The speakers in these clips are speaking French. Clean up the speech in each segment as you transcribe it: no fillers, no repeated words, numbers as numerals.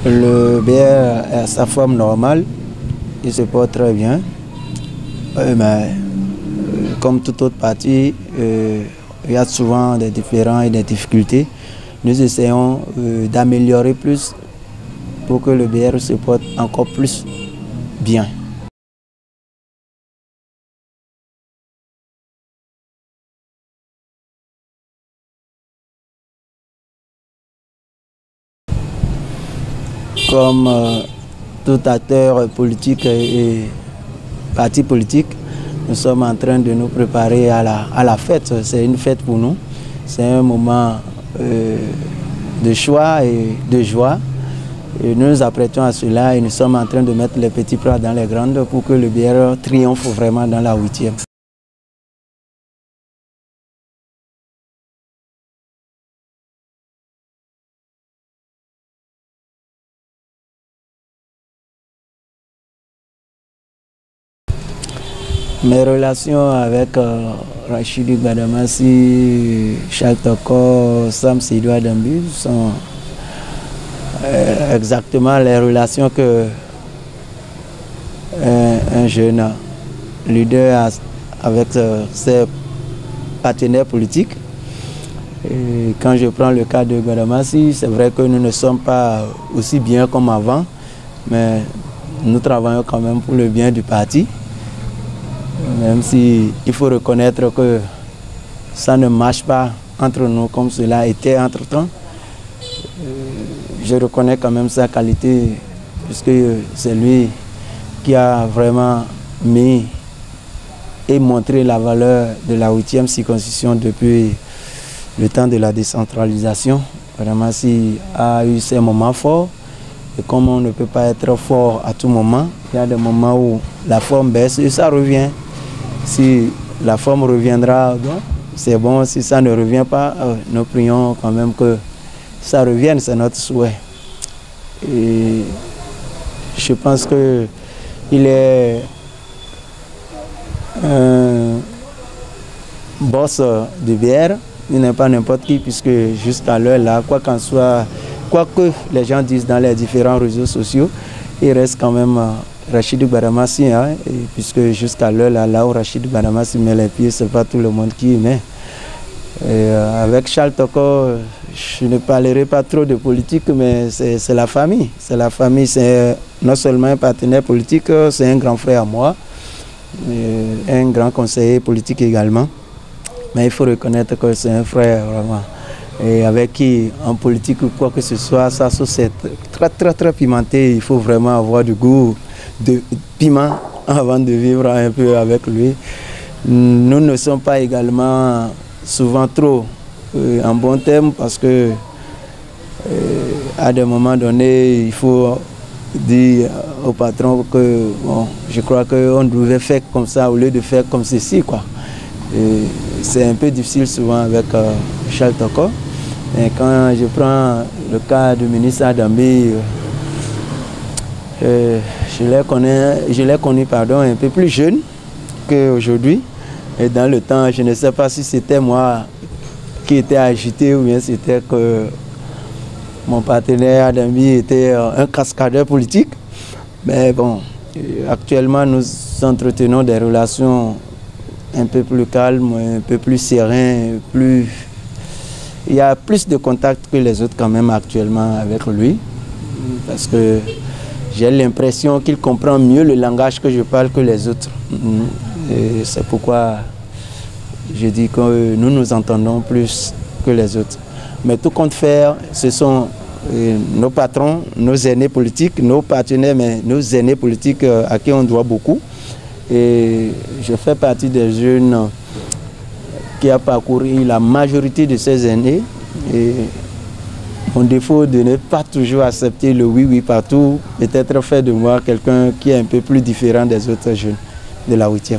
Le BR à sa forme normale, il se porte très bien. Mais comme toute autre partie, il y a souvent des différends et des difficultés. Nous essayons d'améliorer plus pour que le BR se porte encore plus bien. Comme tout acteur politique et parti politique, nous sommes en train de nous préparer à la fête. C'est une fête pour nous. C'est un moment de choix et de joie. Et nous nous apprêtons à cela et nous sommes en train de mettre les petits plats dans les grandes pour que le BR triomphe vraiment dans la 8e. Mes relations avec Rachidi Gbadamassi, Charles Toko, Sam Seydou Adambi sont exactement les relations que un jeune leader a avec ses partenaires politiques. Et quand je prends le cas de Gbadamassi, c'est vrai que nous ne sommes pas aussi bien comme avant, mais nous travaillons quand même pour le bien du parti. Même si il faut reconnaître que ça ne marche pas entre nous comme cela était entre-temps, je reconnais quand même sa qualité puisque c'est lui qui a vraiment mis et montré la valeur de la 8e circonscription depuis le temps de la décentralisation. Vraiment, s'il a eu ses moments forts, et comme on ne peut pas être fort à tout moment, il y a des moments où la forme baisse et ça revient. Si la forme reviendra, bon, c'est bon. Si ça ne revient pas, nous prions quand même que ça revienne, c'est notre souhait. Et je pense qu'il est un boss de BR. Il n'est pas n'importe qui, puisque jusqu'à l'heure là, quoi qu'en soit, quoi que les gens disent dans les différents réseaux sociaux, il reste quand même Rachidi Gbadamassi, hein, puisque jusqu'à l'heure là où Rachidi Gbadamassi met les pieds, c'est pas tout le monde qui y met. Et, avec Charles Toko, je ne parlerai pas trop de politique, mais c'est la famille. C'est la famille, c'est non seulement un partenaire politique, c'est un grand frère à moi, un grand conseiller politique également. Mais il faut reconnaître que c'est un frère vraiment. Et avec qui, en politique ou quoi que ce soit, ça c'est très pimenté. Il faut vraiment avoir du goût de piment avant de vivre un peu avec lui. Nous ne sommes pas également souvent trop en bon terme parce que à des moments donnés, il faut dire au patron que bon, je crois qu'on devait faire comme ça au lieu de faire comme ceci, quoi. C'est un peu difficile souvent avec Charles Toko. Et quand je prends le cas du ministre Adambi, je l'ai connu un peu plus jeune qu'aujourd'hui. Et dans le temps, je ne sais pas si c'était moi qui étais agité ou bien c'était que mon partenaire Adambi était un cascadeur politique. Mais bon, actuellement, nous entretenons des relations un peu plus calmes, un peu plus sereines, il y a plus de contacts que les autres quand même actuellement avec lui. Parce que j'ai l'impression qu'il comprend mieux le langage que je parle que les autres. Et c'est pourquoi je dis que nous nous entendons plus que les autres. Mais tout compte faire, ce sont nos patrons, nos aînés politiques, nos partenaires, mais nos aînés politiques à qui on doit beaucoup. Et je fais partie des jeunes qui a parcouru la majorité de ces aînés. Et mon défaut de ne pas toujours accepter le oui partout, peut-être fait de moi quelqu'un qui est un peu plus différent des autres jeunes de la 8e.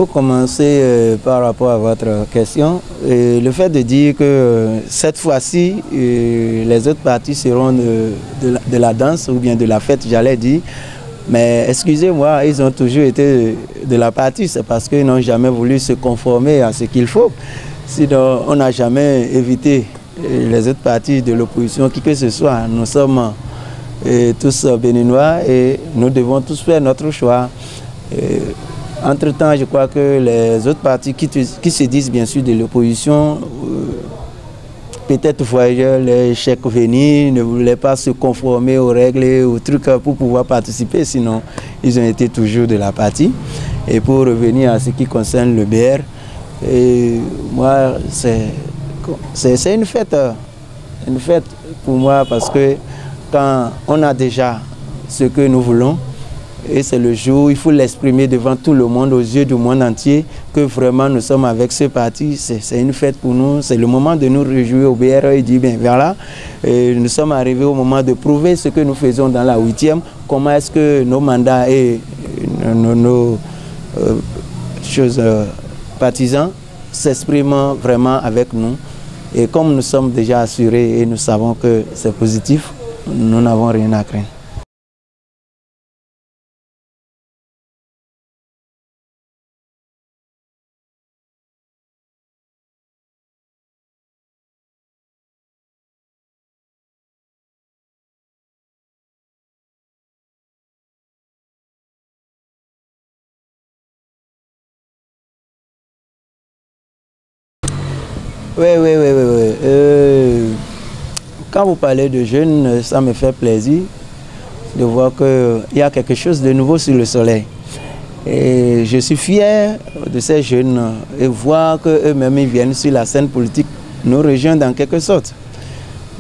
faut commencer par rapport à votre question. Le fait de dire que cette fois-ci, les autres parties seront de la danse ou bien de la fête, j'allais dire. Mais excusez-moi, ils ont toujours été de la partie. C'est parce qu'ils n'ont jamais voulu se conformer à ce qu'il faut. Sinon, on n'a jamais évité les autres partis de l'opposition, qui que ce soit. Nous sommes tous béninois et nous devons tous faire notre choix. Entre-temps, je crois que les autres partis qui se disent bien sûr de l'opposition, peut-être voyaient les chèques venir, ne voulaient pas se conformer aux règles et aux trucs pour pouvoir participer, sinon ils ont été toujours de la partie. Et pour revenir à ce qui concerne le BR, moi, c'est une fête pour moi parce que quand on a déjà ce que nous voulons, et c'est le jour, il faut l'exprimer devant tout le monde, aux yeux du monde entier, que vraiment nous sommes avec ce parti. C'est une fête pour nous, c'est le moment de nous réjouir au BR et dire, bien voilà, nous sommes arrivés au moment de prouver ce que nous faisons dans la 8e, comment est-ce que nos mandats et nos choses partisans s'expriment vraiment avec nous. Et comme nous sommes déjà assurés et nous savons que c'est positif, nous n'avons rien à craindre. Oui. Quand vous parlez de jeunes, ça me fait plaisir de voir qu'il y a quelque chose de nouveau sur le soleil. Et je suis fier de ces jeunes et voir qu'eux-mêmes ils viennent sur la scène politique nous rejoindre en quelque sorte.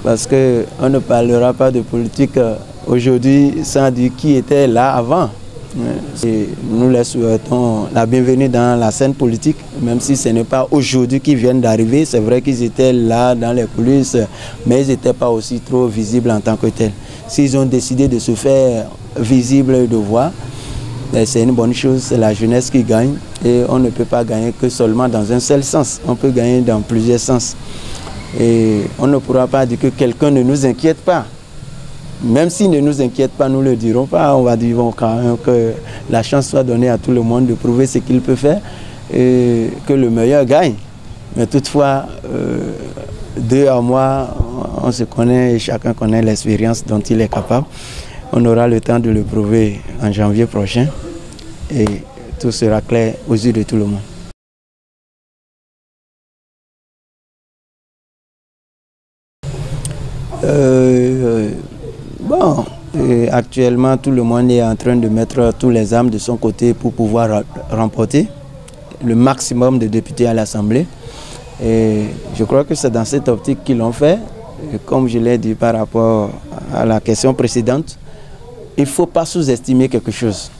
Parce qu'on ne parlera pas de politique aujourd'hui sans dire qui était là avant. Et nous les souhaitons la bienvenue dans la scène politique, même si ce n'est pas aujourd'hui qu'ils viennent d'arriver. C'est vrai qu'ils étaient là dans les coulisses, mais ils n'étaient pas aussi trop visibles en tant que tels. S'ils ont décidé de se faire visibles et de voir, c'est une bonne chose, c'est la jeunesse qui gagne. Et on ne peut pas gagner que seulement dans un seul sens, on peut gagner dans plusieurs sens. Et on ne pourra pas dire que quelqu'un ne nous inquiète pas. Même s'il ne nous inquiète pas, nous ne le dirons pas. On va dire quand même que la chance soit donnée à tout le monde de prouver ce qu'il peut faire et que le meilleur gagne. Mais toutefois, deux à moi, on se connaît et chacun connaît l'expérience dont il est capable. On aura le temps de le prouver en janvier prochain et tout sera clair aux yeux de tout le monde. Bon, actuellement, tout le monde est en train de mettre tous les armes de son côté pour pouvoir remporter le maximum de députés à l'Assemblée. Et je crois que c'est dans cette optique qu'ils l'ont fait. Et comme je l'ai dit par rapport à la question précédente, il ne faut pas sous-estimer quelque chose.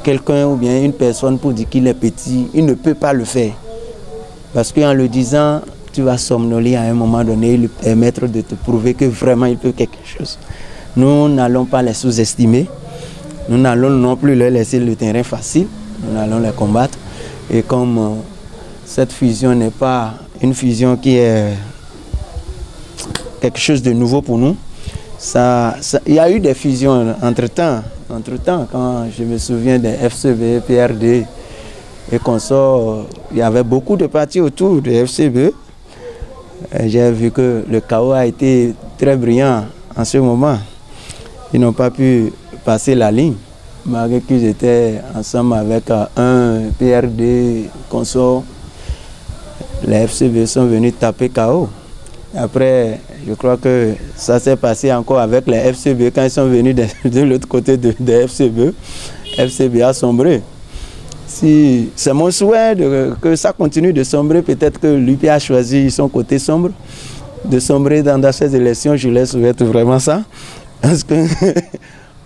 Quelqu'un ou bien une personne pour dire qu'il est petit, il ne peut pas le faire. Parce qu'en le disant, tu vas somnoler à un moment donné et lui permettre de te prouver que vraiment il peut quelque chose. Nous n'allons pas les sous-estimer, nous n'allons non plus leur laisser le terrain facile, nous allons les combattre. Et comme cette fusion n'est pas une fusion qui est quelque chose de nouveau pour nous, il y a eu des fusions entre-temps, quand je me souviens des FCB, PRD et consorts, il y avait beaucoup de partis autour de FCB. J'ai vu que le chaos a été très brillant en ce moment. Ils n'ont pas pu passer la ligne, malgré qu'ils étaient ensemble avec un PRD consort. Les FCB sont venus taper KO. Après, je crois que ça s'est passé encore avec les FCB quand ils sont venus de l'autre côté des FCB. FCB a sombré. Si c'est mon souhait que ça continue de sombrer, peut-être que l'UP a choisi son côté sombre, de sombrer dans ces élections, je les souhaite vraiment ça. Parce que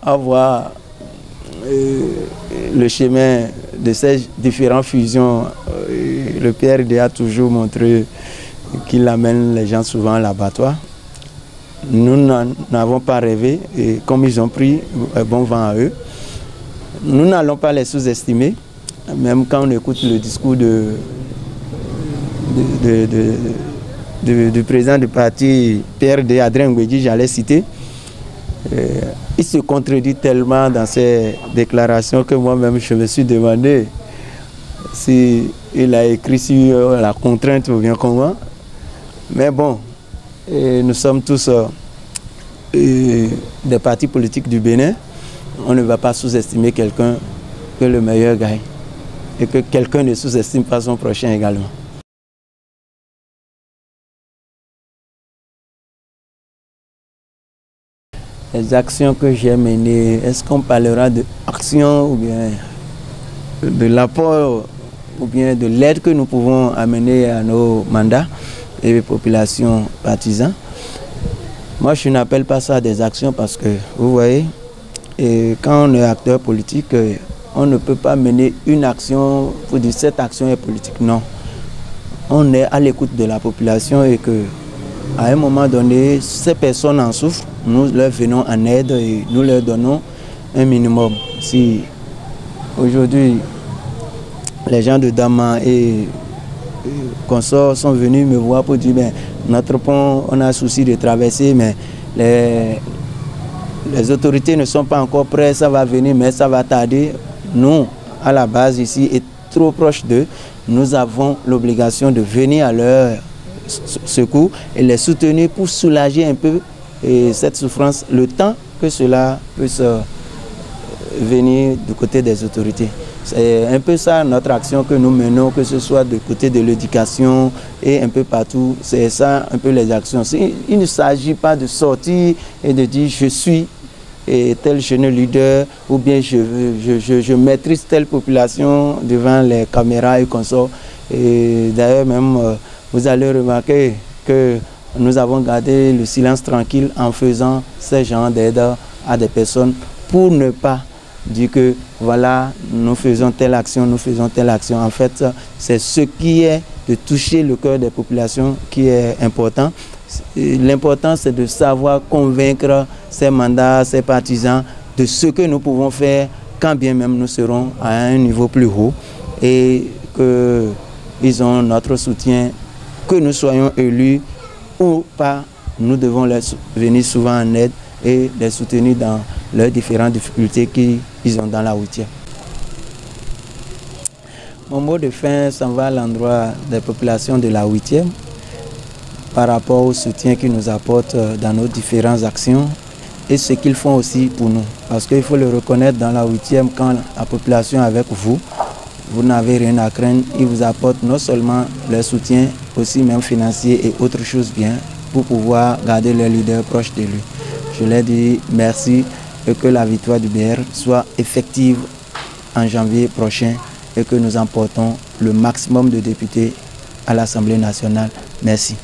avoir le chemin de ces différentes fusions, le PRD a toujours montré qu'il amène les gens souvent à l'abattoir. Nous n'avons pas rêvé et comme ils ont pris bon vent à eux, nous n'allons pas les sous-estimer. même quand on écoute le discours du président du parti PRD, Adrien Ngouedji, j'allais citer, il se contredit tellement dans ses déclarations que moi-même je me suis demandé si il a écrit sur la contrainte ou bien comment. Mais bon, nous sommes tous des partis politiques du Bénin. On ne va pas sous-estimer quelqu'un, que le meilleur gagne. Et que quelqu'un ne sous-estime pas son prochain également. Les actions que j'ai menées, est-ce qu'on parlera d'actions ou bien de l'apport ou bien de l'aide que nous pouvons amener à nos mandats et les populations partisanes? Moi, je n'appelle pas ça des actions parce que, vous voyez, quand on est acteur politique, on ne peut pas mener une action pour dire cette action est politique. Non. On est à l'écoute de la population et que, à un moment donné, ces personnes en souffrent, nous leur venons en aide et nous leur donnons un minimum. Si aujourd'hui, les gens de Dama et consorts sont venus me voir pour dire ben, notre pont, on a souci de traverser, mais les autorités ne sont pas encore prêtes, ça va venir, mais ça va tarder. Nous, à la base ici, et trop proche d'eux, nous avons l'obligation de venir à leur secours et les soutenir pour soulager un peu cette souffrance, le temps que cela puisse venir du côté des autorités. C'est un peu ça notre action que nous menons, que ce soit du côté de l'éducation et un peu partout. C'est ça un peu les actions. Il ne s'agit pas de sortir et de dire je suis tel jeune leader ou bien je maîtrise telle population devant les caméras et consorts. Et d'ailleurs même vous allez remarquer que nous avons gardé le silence tranquille en faisant ce genre d'aide à des personnes pour ne pas dire que voilà, nous faisons telle action, nous faisons telle action. En fait, c'est ce qui est de toucher le cœur des populations qui est important. L'important, c'est de savoir convaincre ces mandats, ces partisans de ce que nous pouvons faire quand bien même nous serons à un niveau plus haut et qu'ils ont notre soutien, que nous soyons élus ou pas, nous devons leur venir souvent en aide et les soutenir dans leurs différentes difficultés qu'ils ont dans la routière. Mon mot de fin s'en va à l'endroit des populations de la 8e par rapport au soutien qu'ils nous apportent dans nos différentes actions et ce qu'ils font aussi pour nous. Parce qu'il faut le reconnaître, dans la 8e, quand la population est avec vous, vous n'avez rien à craindre. Ils vous apportent non seulement leur soutien, aussi même financier et autres choses bien pour pouvoir garder leur leader proche de lui. Je leur dis merci et que la victoire du BR soit effective en janvier prochain et que nous emportons le maximum de députés à l'Assemblée nationale. Merci.